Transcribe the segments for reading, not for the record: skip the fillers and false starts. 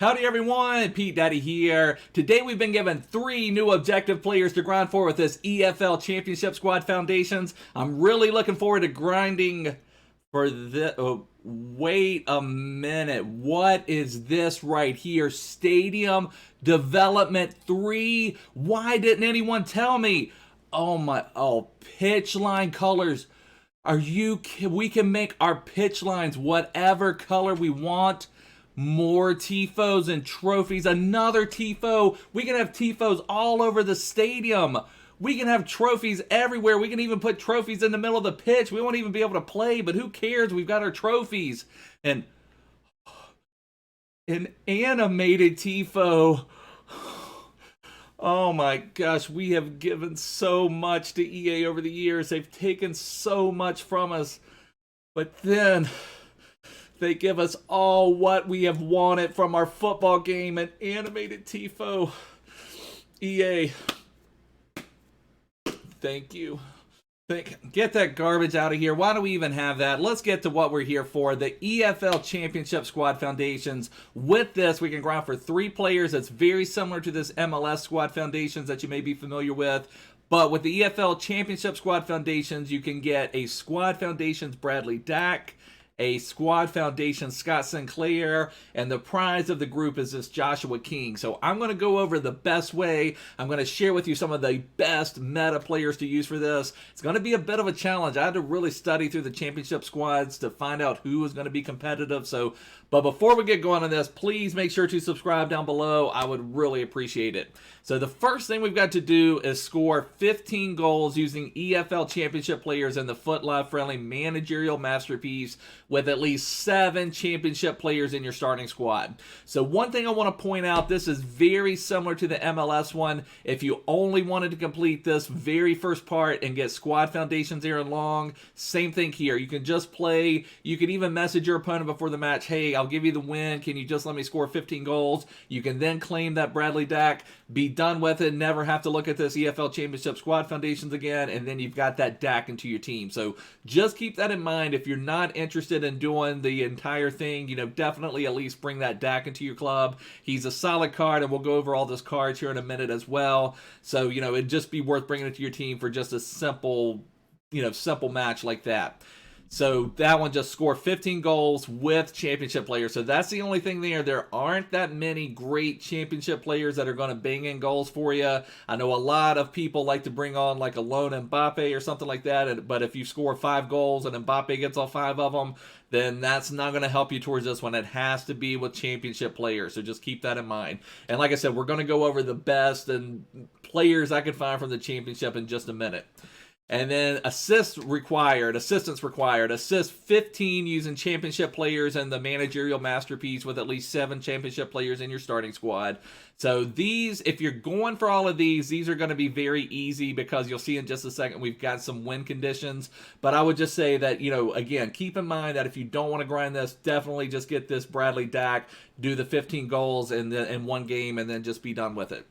Howdy everyone, Pete Daddy here. Today we've been given 3 new objective players to grind for with this EFL Championship Squad Foundations. I'm really looking forward to grinding for this. Oh, wait a minute. What is this right here? Stadium Development 3? Why didn't anyone tell me? Pitch line colors. We can make our pitch lines whatever color we want. More tifos and trophies. Another tifo. We can have tifos all over the stadium. We can have trophies everywhere. We can even put trophies in the middle of the pitch. We won't even be able to play, but who cares? We've got our trophies. And an animated tifo. Oh my gosh, we have given so much to EA over the years. They've taken so much from us. But then they give us all what we have wanted from our football game, an animated tifo. EA, thank you. Get that garbage out of here. Why do we even have that? Let's get to what we're here for. The EFL Championship Squad Foundations. With this, we can grind for 3 players. That's very similar to this MLS Squad Foundations that you may be familiar with. But with the EFL Championship Squad Foundations, you can get a Squad Foundations Bradley Dack, a Squad Foundation Scott Sinclair, and the prize of the group is this Joshua King. So I'm going to go over the best way. I'm going to share with you some of the best meta players to use for this. It's going to be a bit of a challenge. I had to really study through the championship squads to find out who was going to be competitive. But before we get going on this, please make sure to subscribe down below. I would really appreciate it. So the first thing we've got to do is score 15 goals using EFL Championship Players in the FUT Friendly Managerial Masterpiece with at least 7 championship players in your starting squad. So one thing I want to point out, this is very similar to the MLS one. If you only wanted to complete this very first part and get Squad Foundations Aaron Long, same thing here. You can just play. You can even message your opponent before the match, hey, I'll give you the win. Can you just let me score 15 goals? You can then claim that Bradley Dack, be done with it, never have to look at this EFL Championship Squad Foundations again, and then you've got that Dack into your team. So just keep that in mind. If you're not interested in doing the entire thing, definitely at least bring that Dack into your club. He's a solid card, and we'll go over all those cards here in a minute as well. So, it'd just be worth bringing it to your team for just a simple match like that. So that one just scored 15 goals with championship players. So that's the only thing there. There aren't that many great championship players that are going to bang in goals for you. I know a lot of people like to bring on like a lone Mbappe or something like that. But if you score 5 goals and Mbappe gets all 5 of them, then that's not going to help you towards this one. It has to be with championship players. So just keep that in mind. And like I said, we're going to go over the best and players I could find from the championship in just a minute. And then assistance required. Assist 15 using championship players and the Managerial Masterpiece with at least 7 championship players in your starting squad. So these, if you're going for all of these are going to be very easy because you'll see in just a second we've got some win conditions. But I would just say that, again, keep in mind that if you don't want to grind this, definitely just get this Bradley Dack, do the 15 goals in one game, and then just be done with it.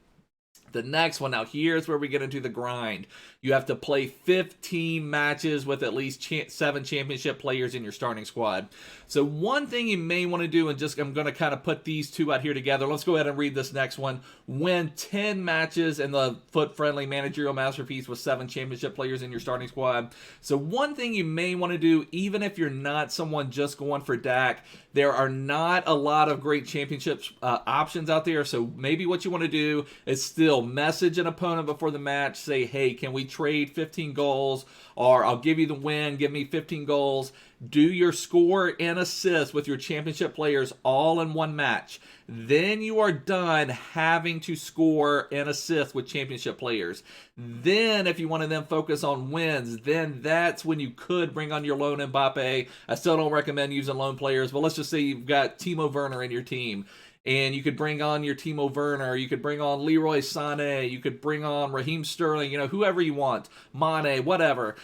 The next one, now here's where we get into the grind. You have to play 15 matches with at least 7 championship players in your starting squad. So one thing you may want to do, and I'm going to kind of put these two out here together. Let's go ahead and read this next one. Win 10 matches in the FUT Friendly Managerial Masterpiece with 7 championship players in your starting squad. So one thing you may want to do, even if you're not someone just going for Dack, there are not a lot of great championship options out there. So maybe what you want to do is still message an opponent before the match. Say, hey, can we trade 15 goals? Or I'll give you the win. Give me 15 goals. Do your score and assist with your championship players all in one match. Then you are done having to score and assist with championship players. Then if you want to then focus on wins, then that's when you could bring on your lone Mbappe. I still don't recommend using lone players, but let's just say you've got Timo Werner in your team. And you could bring on your Timo Werner, you could bring on Leroy Sané, you could bring on Raheem Sterling, whoever you want, Mane, whatever.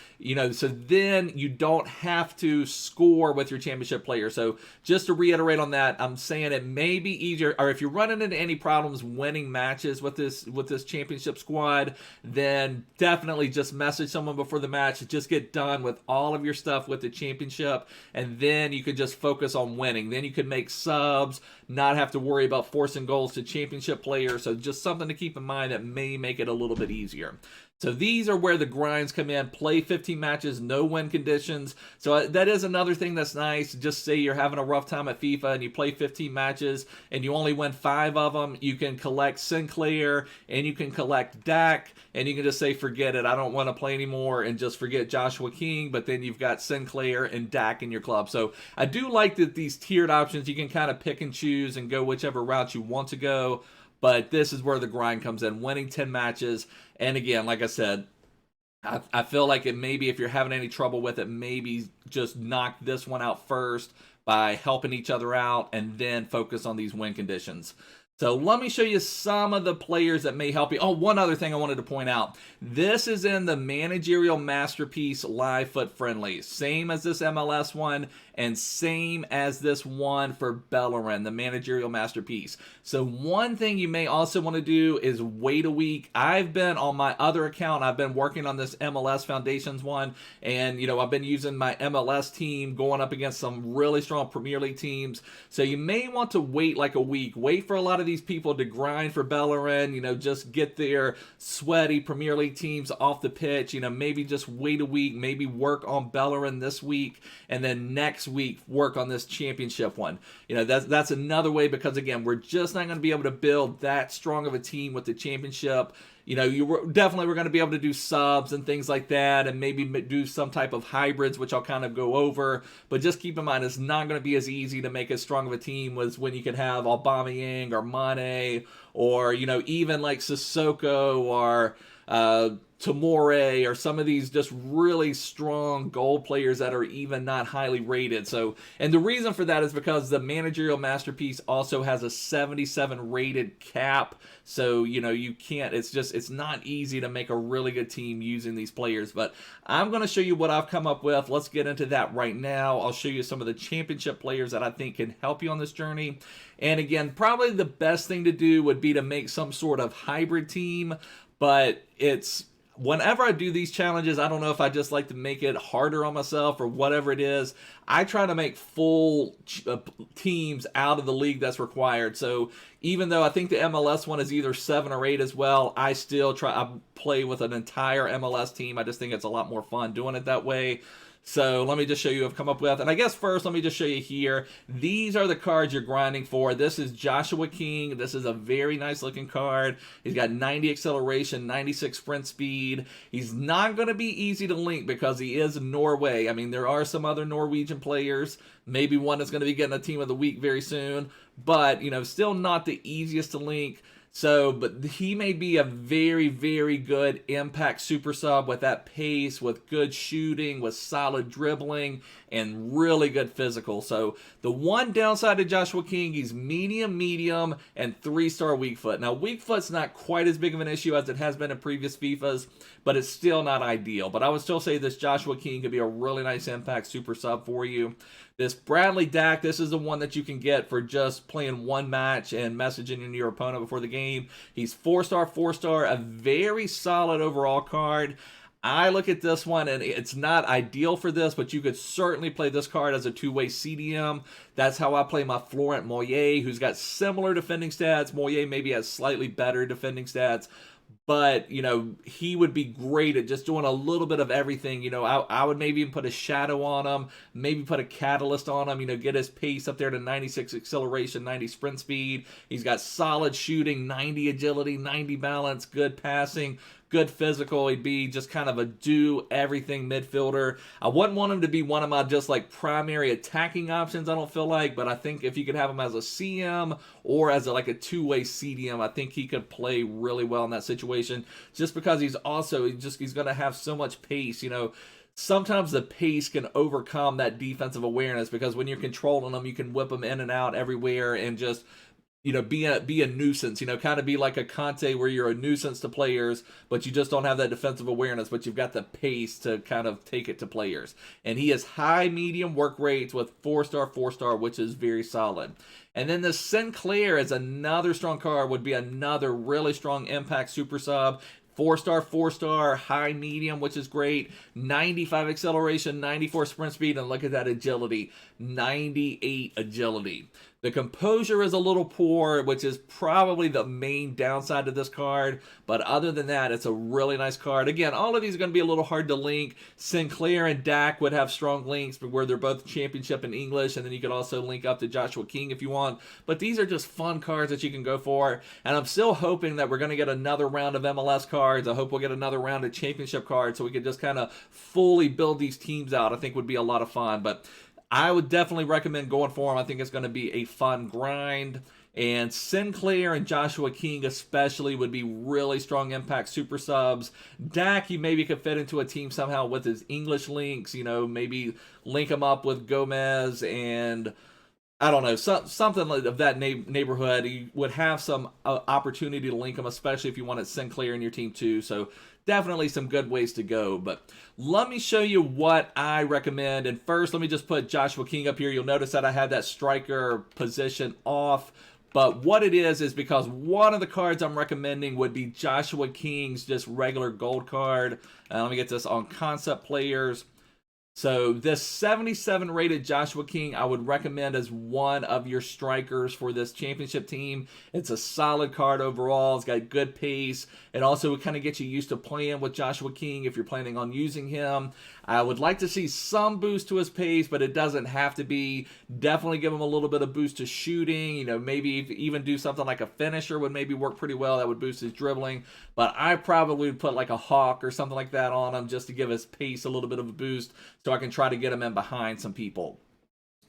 So then you don't have to score with your championship player. So just to reiterate on that, I'm saying it may be easier, or if you're running into any problems winning matches with this championship squad, then definitely just message someone before the match. Just get done with all of your stuff with the championship, and then you could just focus on winning. Then you could make subs, not have to worry about forcing goals to championship players. So just something to keep in mind that may make it a little bit easier. So these are where the grinds come in. Play 15 matches, no win conditions. So that is another thing that's nice. Just say you're having a rough time at FIFA and you play 15 matches and you only win 5 of them. You can collect Sinclair and you can collect Dack, and you can just say, forget it, I don't want to play anymore, and just forget Joshua King. But then you've got Sinclair and Dack in your club. So I do like that these tiered options, you can kind of pick and choose and go whichever route you want to go. But this is where the grind comes in, winning 10 matches. And again, like I said, I feel like it maybe if you're having any trouble with it, maybe just knock this one out first by helping each other out and then focus on these win conditions. So let me show you some of the players that may help you. Oh, one other thing I wanted to point out. This is in the Managerial Masterpiece Live FUT Friendly. Same as this MLS one and same as this one for Bellerin, the Managerial Masterpiece. So one thing you may also want to do is wait a week. I've been on my other account, I've been working on this MLS Foundations one, and I've been using my MLS team going up against some really strong Premier League teams. So you may want to wait like a week. Wait for a lot of these people to grind for Bellerin, just get their sweaty Premier League teams off the pitch. Maybe just wait a week, maybe work on Bellerin this week, and then next week work on this championship one. That's another way, because again, we're just not going to be able to build that strong of a team with the championship. We're going to be able to do subs and things like that, and maybe do some type of hybrids, which I'll kind of go over. But just keep in mind, it's not going to be as easy to make as strong of a team as when you can have Aubameyang or Mane, or even like Sissoko or Tomori, or some of these just really strong goal players that are even not highly rated. So, and the reason for that is because the Managerial Masterpiece also has a 77 rated cap. So, you can't, it's not easy to make a really good team using these players. But I'm going to show you what I've come up with. Let's get into that right now. I'll show you some of the championship players that I think can help you on this journey. And again, probably the best thing to do would be to make some sort of hybrid team. But whenever I do these challenges, I don't know if I just like to make it harder on myself or whatever it is. I try to make full teams out of the league that's required. So even though I think the MLS one is either 7 or 8 as well, I still I play with an entire MLS team. I just think it's a lot more fun doing it that way. So let me just show you what I've come up with. And I guess first, let me just show you here. These are the cards you're grinding for. This is Joshua King. This is a very nice looking card. He's got 90 acceleration, 96 sprint speed. He's not going to be easy to link because he is Norway. I mean, there are some other Norwegian players. Maybe one is going to be getting a team of the week very soon. But, still not the easiest to link. So, but he may be a very, very good impact super sub with that pace, with good shooting, with solid dribbling, and really good physical. So, the one downside to Joshua King, he's medium, and 3-star weak foot. Now, weak foot's not quite as big of an issue as it has been in previous FIFAs, but it's still not ideal. But I would still say this Joshua King could be a really nice impact super sub for you. This Bradley Dack, this is the one that you can get for just playing one match and messaging your opponent before the game. He's 4-star, a very solid overall card. I look at this one, and it's not ideal for this, but you could certainly play this card as a two-way CDM. That's how I play my Florent Moyer, who's got similar defending stats. Moyer maybe has slightly better defending stats. But, he would be great at just doing a little bit of everything. I would maybe even put a shadow on him, maybe put a catalyst on him, get his pace up there to 96 acceleration, 90 sprint speed. He's got solid shooting, 90 agility, 90 balance, good passing, good physical. He'd be just kind of a do-everything midfielder. I wouldn't want him to be one of my just primary attacking options, I don't feel like, but I think if you could have him as a CM or as a two-way CDM, I think he could play really well in that situation, just because he's going to have so much pace. Sometimes the pace can overcome that defensive awareness, because when you're controlling them, you can whip them in and out everywhere and just be a nuisance, kind of be like a Conte where you're a nuisance to players, but you just don't have that defensive awareness, but you've got the pace to kind of take it to players. And he has high, medium work rates with 4-star, 4-star, which is very solid. And then the Sinclair is another strong card, would be another really strong impact super sub. 4-star, 4-star, high, medium, which is great. 95 acceleration, 94 sprint speed, and look at that agility. 98 agility. The composure is a little poor, which is probably the main downside to this card. But other than that, it's a really nice card. Again, all of these are going to be a little hard to link. Sinclair and Dack would have strong links, but where they're both championship in English. And then you could also link up to Joshua King if you want. But these are just fun cards that you can go for. And I'm still hoping that we're going to get another round of MLS cards. I hope we'll get another round of championship cards so we can just kind of fully build these teams out. I think would be a lot of fun. But I would definitely recommend going for them. I think it's going to be a fun grind. And Sinclair and Joshua King especially would be really strong impact super subs. Dack, you maybe could fit into a team somehow with his English links. Maybe link him up with Gomez and I don't know, something of that neighborhood. You would have some opportunity to link him, especially if you wanted Sinclair in your team too. So definitely some good ways to go. But let me show you what I recommend. And first, let me just put Joshua King up here. You'll notice that I had that striker position off. But what it is because one of the cards I'm recommending would be Joshua King's just regular gold card. Let me get this on Concept Players. So this 77 rated Joshua King, I would recommend as one of your strikers for this championship team. It's a solid card overall. It's got good pace. It also would kind of get you used to playing with Joshua King if you're planning on using him. I would like to see some boost to his pace, but it doesn't have to be. Definitely give him a little bit of boost to shooting. Maybe even do something like a finisher would maybe work pretty well. That would boost his dribbling. But I probably would put like a Hawk or something like that on him just to give his pace a little bit of a boost so I can try to get him in behind some people.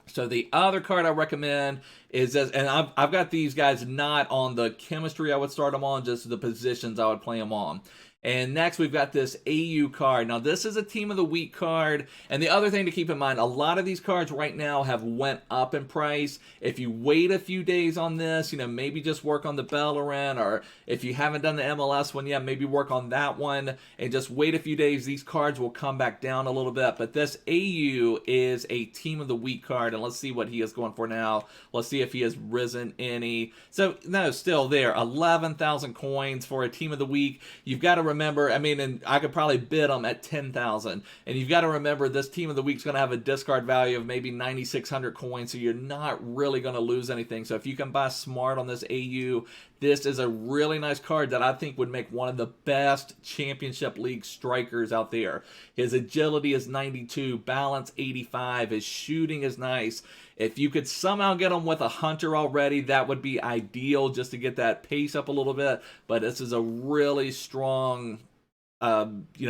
So the other card I recommend is this, and I've got these guys not on the chemistry I would start them on, just the positions I would play them on. And next we've got this AU card. Now this is a Team of the Week card. And the other thing to keep in mind, a lot of these cards right now have went up in price. If you wait a few days on this, maybe just work on the Bellerin, or if you haven't done the MLS one yet, maybe work on that one and just wait a few days. These cards will come back down a little bit. But this AU is a Team of the Week card. And let's see what he is going for now. Let's see if he has risen any. So no, still there. 11,000 coins for a Team of the Week. You've got to remember, and I could probably bid them at 10,000. And you've got to remember this Team of the Week is going to have a discard value of maybe 9,600 coins, so you're not really going to lose anything. So if you can buy smart on this AU, this is a really nice card that I think would make one of the best Championship League strikers out there. His agility is 92, balance 85, his shooting is nice. If you could somehow get him with a Hunter already, that would be ideal just to get that pace up a little bit. But this is a really strong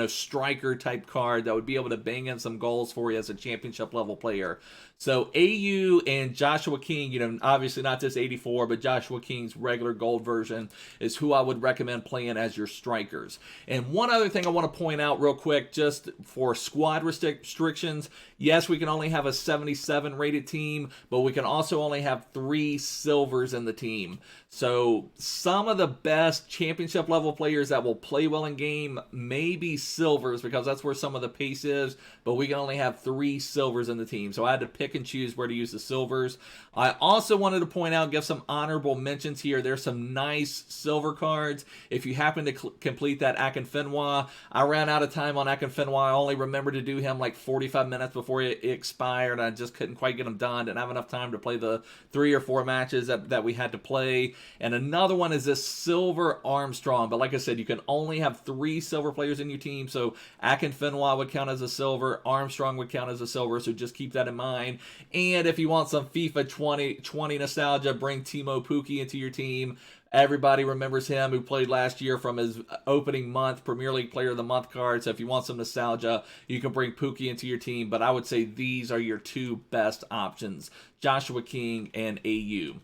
striker type card that would be able to bang in some goals for you as a championship level player. So AU and Joshua King, obviously not this 84, but Joshua King's regular gold version is who I would recommend playing as your strikers. And one other thing I want to point out real quick, just for squad restrictions, yes, we can only have a 77 rated team, but we can also only have 3 silvers in the team. So some of the best championship level players that will play well in game may be silvers, because that's where some of the pace is, but we can only have 3 silvers in the team. So I had to pick and choose where to use the silvers. I also wanted to point out, give some honorable mentions here. There's some nice silver cards. If you happen to complete that Akinfenwa, I ran out of time on Akinfenwa. I only remembered to do him like 45 minutes before it expired. I just couldn't quite get him done. Didn't have enough time to play the 3 or 4 matches that we had to play. And another one is this Silver Armstrong. But like I said, you can only have 3 silver players in your team. So Akinfenwa would count as a silver. Armstrong would count as a silver. So just keep that in mind. And if you want some FIFA 2020 nostalgia, bring Timo Pukki into your team. Everybody remembers him, who played last year, from his opening month Premier League Player of the Month card. So if you want some nostalgia, you can bring Pukki into your team. But I would say these are your 2 best options, Joshua King and AU.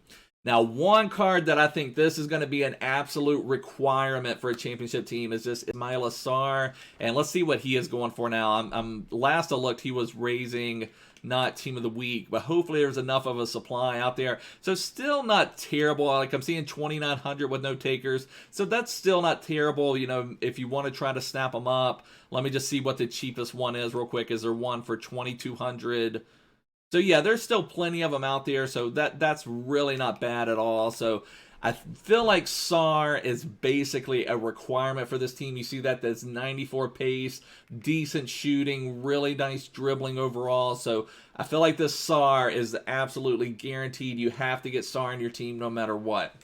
Now, one card that I think this is going to be an absolute requirement for a championship team is this Ismail Assar. And let's see what he is going for now. Last I looked, he was raising not team of the week, but hopefully there's enough of a supply out there. So still not terrible. Like I'm seeing 2,900 with no takers. So that's still not terrible. You know, if you want to try to snap them up, let me just see what the cheapest one is real quick. Is there one for 2,200? So yeah, there's still plenty of them out there. So that's really not bad at all. So I feel like SAR is basically a requirement for this team. You see that's 94 pace, decent shooting, really nice dribbling overall. So I feel like this SAR is absolutely guaranteed. You have to get SAR in your team no matter what.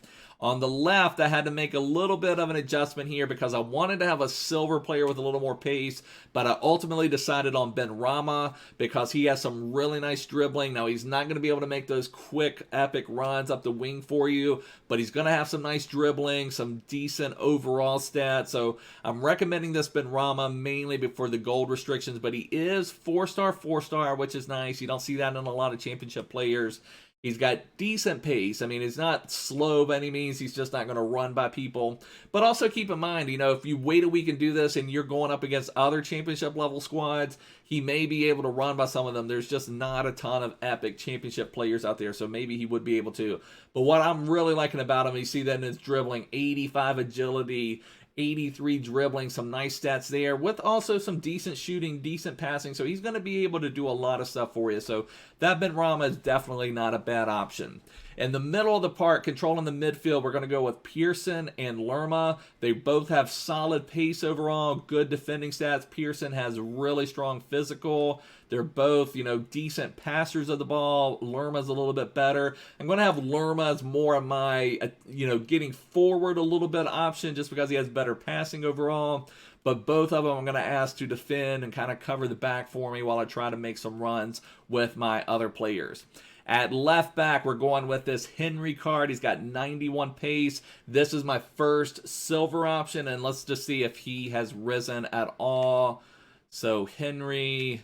On the left, I had to make a little bit of an adjustment here because I wanted to have a silver player with a little more pace, but I ultimately decided on Ben Rama because he has some really nice dribbling. Now, he's not going to be able to make those quick, epic runs up the wing for you, but he's going to have some nice dribbling, some decent overall stats. So I'm recommending this Ben Rama mainly for the gold restrictions, but he is 4-star, which is nice. You don't see that in a lot of championship players. He's got decent pace. I mean, he's not slow by any means. He's just not going to run by people. But also keep in mind, you know, if you wait a week and do this and you're going up against other championship level squads, he may be able to run by some of them. There's just not a ton of epic championship players out there, so maybe he would be able to. But what I'm really liking about him, you see that in his dribbling, 85 agility, 83 dribbling, some nice stats there, with also some decent shooting, decent passing. So he's going to be able to do a lot of stuff for you. So that Ben Rama is definitely not a bad option. In the middle of the park, controlling the midfield, we're going to go with Pearson and Lerma. They both have solid pace overall, good defending stats. Pearson has really strong physical. They're both, you know, decent passers of the ball. Lerma's a little bit better. I'm going to have Lerma as more of my, you know, getting forward a little bit option just because he has better passing overall. But both of them I'm going to ask to defend and kind of cover the back for me while I try to make some runs with my other players. At left back, we're going with this Henry card. He's got 91 pace. This is my first silver option, and let's just see if he has risen at all. So Henry,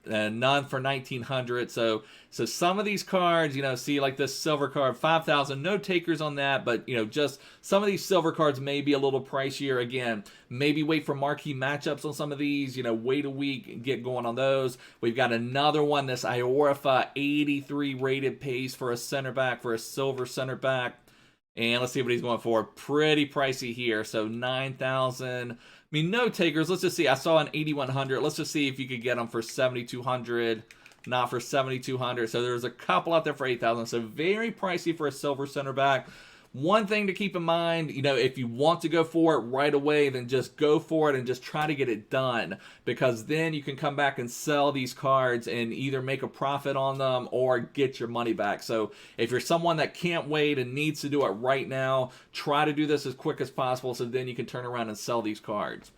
none for 1,900. So some of these cards, you know, see like this silver card, 5,000, no takers on that, but you know, just some of these silver cards may be a little pricier. Again, maybe wait for marquee matchups on some of these, you know, wait a week and get going on those. We've got another one, this Iorfa 83 rated pace for a center back, for a silver center back. And let's see what he's going for. Pretty pricey here. So 9,000. I mean, no takers. Let's just see. I saw an 8,100. Let's just see if you could get them for 7,200. Not for 7,200. So there's a couple out there for 8,000. So very pricey for a silver center back. One thing to keep in mind, you know, if you want to go for it right away, then just go for it and just try to get it done, because then you can come back and sell these cards and either make a profit on them or get your money back. So if you're someone that can't wait and needs to do it right now, try to do this as quick as possible so then you can turn around and sell these cards.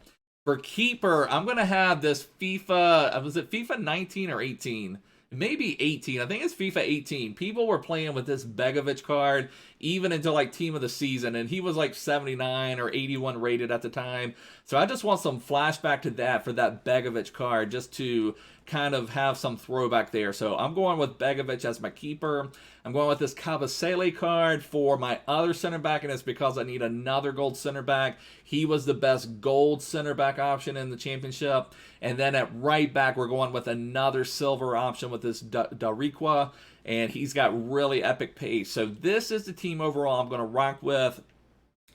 For keeper, I'm going to have this FIFA, was it FIFA 19 or 18? Maybe 18. I think it's FIFA 18. People were playing with this Begovic card even until like team of the season, and he was like 79 or 81 rated at the time. So I just want some flashback to that for that Begovic card, just to kind of have some throwback there. So I'm going with Begovic as my keeper. I'm going with this Kabasele card for my other center back, and it's because I need another gold center back. He was the best gold center back option in the championship. And then at right back, we're going with another silver option with this Darikwa, and he's got really epic pace. So this is the team overall I'm going to rock with.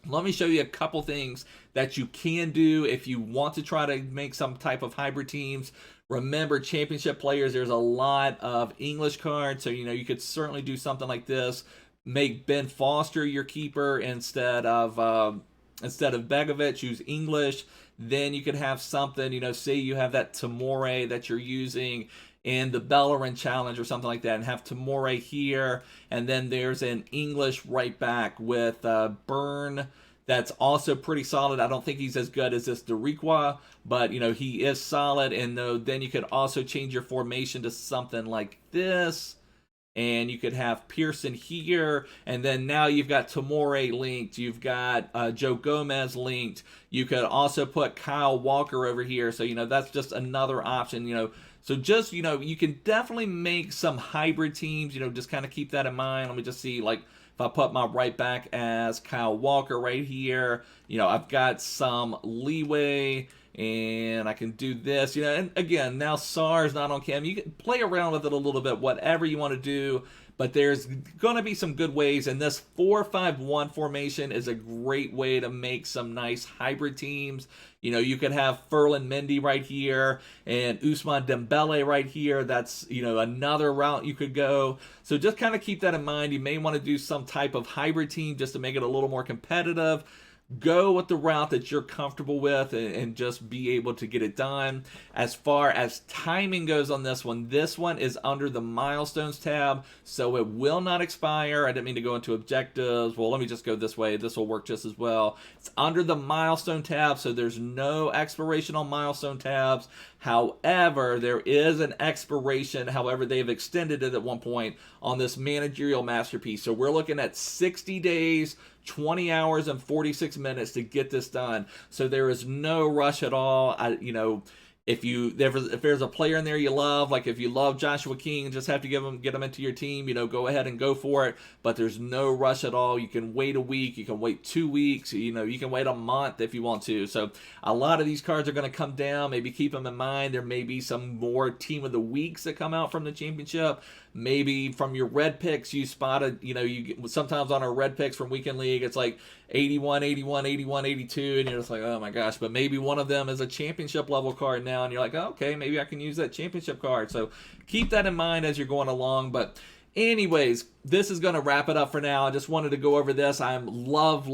Let me show you a couple things that you can do if you want to try to make some type of hybrid teams. Remember, championship players, there's a lot of English cards, so you know you could certainly do something like this. Make Ben Foster your keeper instead of Begovic. Use English. Then you could have something, you know, say you have that Tamore that you're using in the Bellerin challenge or something like that, and have Tamore here, and then there's an English right back with Byrne. That's also pretty solid. I don't think he's as good as this Darikwa, but you know, he is solid. And then you could also change your formation to something like this, and you could have Pearson here, and then now you've got Tamore linked, you've got Joe Gomez linked. You could also put Kyle Walker over here, so you know, that's just another option, you know. So just, you know, you can definitely make some hybrid teams, you know, just kind of keep that in mind. Let me just see, like, if I put my right back as Kyle Walker right here, you know, I've got some leeway. and I can do this, you know, and again, now SAR's not on cam. You can play around with it a little bit, whatever you want to do, but there's going to be some good ways, and this 4-5-1 formation is a great way to make some nice hybrid teams. You know, you could have Ferland Mendy right here and Ousmane Dembele right here. That's, you know, another route you could go. So just kind of keep that in mind. You may want to do some type of hybrid team just to make it a little more competitive. Go with the route that you're comfortable with and just be able to get it done. As far as timing goes on this one is under the milestones tab, so it will not expire. I didn't mean to go into objectives. Well, let me just go this way. This will work just as well. It's under the milestone tab, so there's no expiration on milestone tabs. However, there is an expiration. However, they've extended it at one point on this managerial masterpiece. So we're looking at 60 days, 20 hours, and 46 minutes to get this done. So there is no rush at all. If there's a player in there you love, like if you love Joshua King, just have to get him into your team, you know, go ahead and go for it. But there's no rush at all. You can wait a week, you can wait 2 weeks, you know, you can wait a month if you want to. So a lot of these cards are going to come down. Maybe keep them in mind. There may be some more team of the weeks that come out from the championship. Maybe from your red picks, you spotted, you know, sometimes on our red picks from Weekend League, it's like 81, 81, 81, 82, and you're just like, oh my gosh, but maybe one of them is a championship level card now, and you're like, oh, okay, maybe I can use that championship card. So keep that in mind as you're going along. But anyways, this is going to wrap it up for now. I just wanted to go over this. I love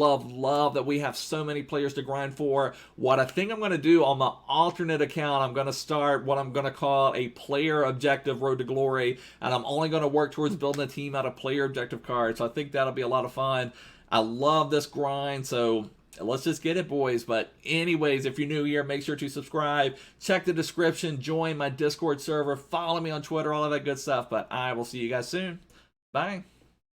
that we have so many players to grind for. What I think I'm going to do on my alternate account, I'm going to start what I'm going to call a player objective road to glory, and I'm only going to work towards building a team out of player objective cards. So I think that'll be a lot of fun. I love this grind, so let's just get it, boys. But anyways, if you're new here, make sure to subscribe, check the description, join my Discord server, follow me on Twitter, all of that good stuff. But I will see you guys soon. Bye.